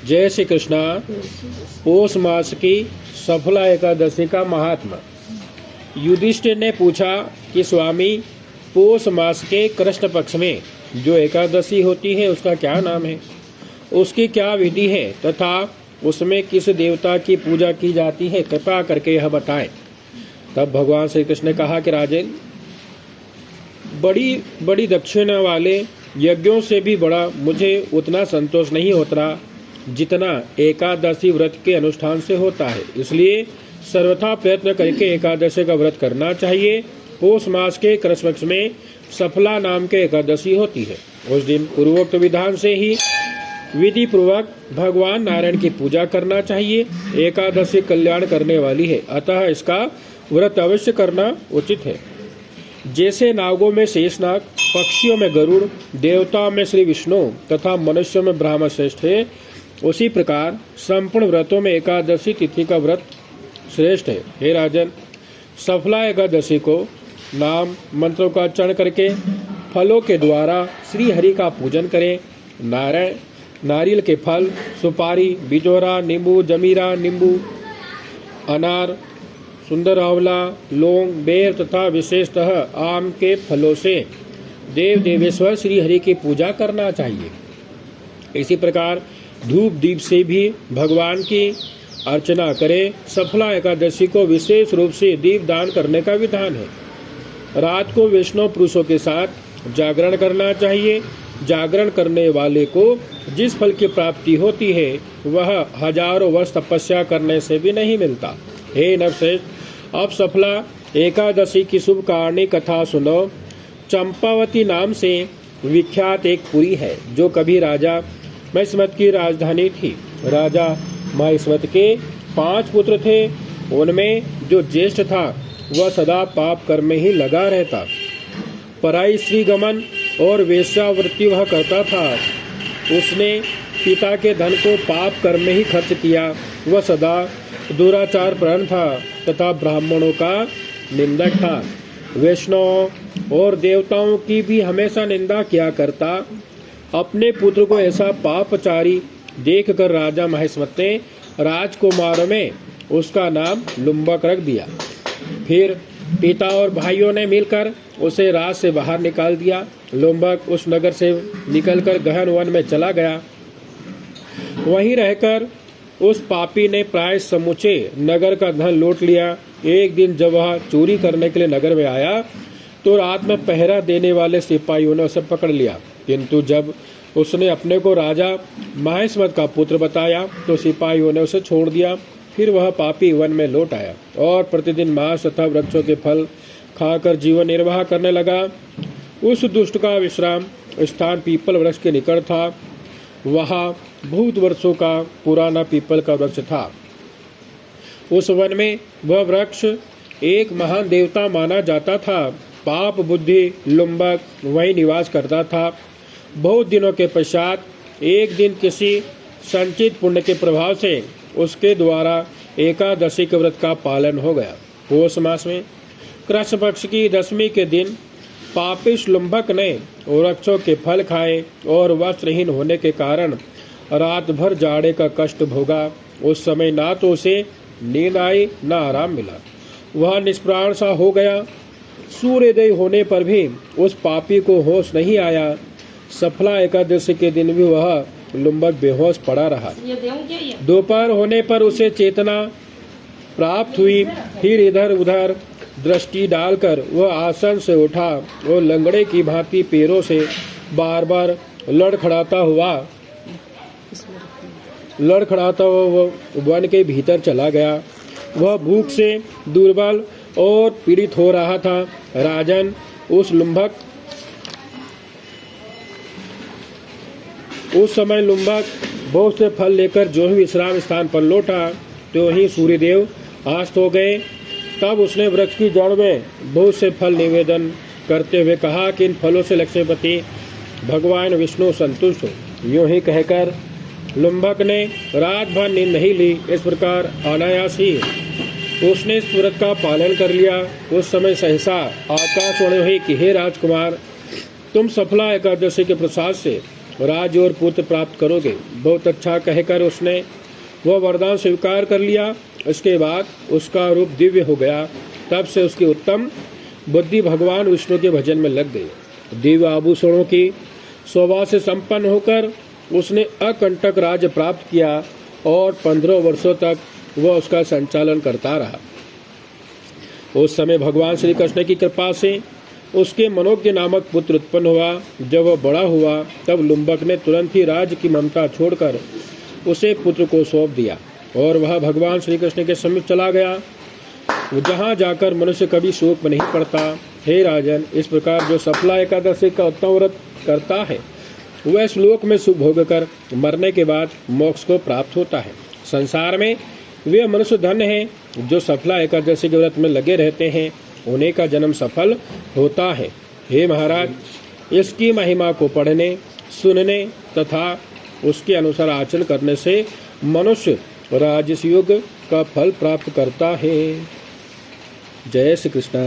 जय श्री कृष्णा। पौष मास की सफला एकादशी का महात्मा। युधिष्ठिर ने पूछा कि स्वामी, पौष मास के कृष्ण पक्ष में जो एकादशी होती है उसका क्या नाम है, उसकी क्या विधि है तथा उसमें किस देवता की पूजा की जाती है, कृपा करके यह बताएं। तब भगवान श्री कृष्ण ने कहा कि राजन, बड़ी बड़ी दक्षिणा वाले यज्ञों से भी बड़ा मुझे उतना संतोष नहीं होता जितना एकादशी व्रत के अनुष्ठान से होता है। इसलिए सर्वथा प्रयत्न करके एकादशी का व्रत करना चाहिए। पौष मास के कृष्ण पक्ष में सफला नाम के एकादशी होती है। उस दिन पूर्वोक्त विधान से ही विधि पूर्वक भगवान नारायण की पूजा करना चाहिए। एकादशी कल्याण करने वाली है, अतः इसका व्रत अवश्य करना उचित है। जैसे नागों में शेषनाग, पक्षियों में गरुड़, देवताओं में श्री विष्णु तथा मनुष्यों में ब्रह्मा श्रेष्ठ है, उसी प्रकार संपूर्ण व्रतों में एकादशी तिथि का व्रत श्रेष्ठ है। हे राजन, सफला एकादशी को नाम मंत्रों का उच्चारण करके फलों के द्वारा श्री हरि का पूजन करें। नारियल के फल, सुपारी, बिजोरा, नींबू, जमीरा, नींबू, अनार, सुंदर आंवला, लौंग, बेर तथा विशेषतः आम के फलों से देव देवेश्वर श्री हरि की पूजा करना चाहिए। इसी प्रकार धूप दीप से भी भगवान की अर्चना करें। सफला एकादशी को विशेष रूप से दीप दान करने का विधान है। रात को वैष्णव पुरुषों के साथ जागरण करना चाहिए। जागरण करने वाले को जिस फल की प्राप्ति होती है वह हजारों वर्ष तपस्या करने से भी नहीं मिलता। हे नरश्रेष्ठ, अब सफला एकादशी की शुभ कहानी कथा सुनो। चंपावती नाम से विख्यात एक पुरी है जो कभी राजा महिष्मत की राजधानी थी। राजा महिष्मत के 5 पुत्र थे। उनमें जो ज्येष्ठ था वह सदा पाप कर्म में ही लगा रहता। पराई स्त्री गमन और वेश्यावृत्ति वह करता था। उसने पिता के धन को पाप कर्म में ही खर्च किया। वह सदा दुराचार प्रवण था तथा ब्राह्मणों का निंदक था। वैष्णव और देवताओं की भी हमेशा निंदा किया करता। अपने पुत्र को ऐसा पापचारी देखकर राजा महिष्मत ने राजकुमारों में उसका नाम लुम्बक रख दिया। फिर पिता और भाइयों ने मिलकर उसे राज से बाहर निकाल दिया। लुम्बक उस नगर से निकलकर गहन वन में चला गया। वहीं रहकर उस पापी ने प्राय समूचे नगर का धन लूट लिया। एक दिन जब वह चोरी करने के लिए नगर में आया तो रात में पहरा देने वाले सिपाहियों ने उसे पकड़ लिया, किंतु जब उसने अपने को राजा महिष्मत का पुत्र बताया तो सिपाहियों ने उसे छोड़ दिया। फिर वह पापी वन में लौट आया और प्रतिदिन मांस तथा वृक्षों के फल खाकर जीवन निर्वाह करने लगा। उस दुष्ट का विश्राम स्थान पीपल वृक्ष के निकट था। वहाँ बहुत वर्षों का पुराना पीपल का वृक्ष था। उस वन में वह वृक्ष एक महान देवता माना जाता था। पाप बुद्धि लुम्बक वहीं निवास करता था। बहुत दिनों के पश्चात एक दिन किसी संचित पुण्य के प्रभाव से उसके द्वारा एकादशी के व्रत का पालन हो गया। पौष मास में कृष्ण पक्ष की दशमी के दिन पापिश लुम्बक ने वृक्षों के फल खाए और वस्त्रहीन होने के कारण रात भर जाड़े का कष्ट भोगा। उस समय ना तो उसे नींद आई न आराम मिला। वह निष्प्राण सा हो गया। सूर्योदय होने पर भी उस पापी को होश नहीं आया। सफला एकादशी के दिन भी वह लुम्बक बेहोश पड़ा रहा। दोपहर होने पर उसे चेतना प्राप्त हुई। फिर इधर उधर दृष्टि डालकर वह आसन से उठा और लंगड़े की भांति पैरों से बार बार लड़खड़ाता हुआ वन के भीतर चला गया। वह भूख से दुर्बल और पीड़ित हो रहा था। राजन, उस समय लुम्बक बहुत से फल लेकर जो ही विश्राम स्थान पर लौटा तो ही सूर्यदेव अस्त हो गए। तब उसने वृक्ष की जड़ में बहुत से फल निवेदन करते हुए कहा कि इन फलों से लक्ष्मीपति भगवान विष्णु संतुष्ट हो। यूं ही कहकर लुम्बक ने रात भर नींद नहीं ली। इस प्रकार अनायास ही उसने इस व्रत का पालन कर लिया। उस समय सहसा आकाशवाणी हुई कि हे राजकुमार, तुम सफला एकादशी के प्रसाद से राज और पुत्र प्राप्त करोगे। बहुत अच्छा कहकर उसने वह वरदान स्वीकार कर लिया। इसके बाद उसका रूप दिव्य हो गया। तब से उसकी उत्तम बुद्धि भगवान विष्णु के भजन में लग गई। दिव्य आभूषणों की शोभा से संपन्न होकर उसने अकंटक राज्य प्राप्त किया और 15 वर्षों तक वह उसका संचालन करता रहा। उस समय भगवान श्री कृष्ण की कृपा से उसके मनोज्ञ नामक पुत्र उत्पन्न हुआ। जब वह बड़ा हुआ तब लुम्बक ने तुरंत ही राज्य की ममता छोड़कर उसे पुत्र को सौंप दिया और वह भगवान श्री कृष्ण के समीप चला गया, जहाँ जाकर मनुष्य कभी शोक में नहीं पड़ता। हे राजन, इस प्रकार जो सफला एकादशी का उत्तम व्रत करता है वह श्लोक में सुख भोग कर मरने के बाद मोक्ष को प्राप्त होता है। संसार में वे मनुष्य धन्य हैं जो सफला एकादशी के व्रत में लगे रहते हैं, उन्हीं का जन्म सफल होता है। हे महाराज, इसकी महिमा को पढ़ने, सुनने तथा उसके अनुसार आचरण करने से मनुष्य राजस योग का फल प्राप्त करता है। जय श्री कृष्ण।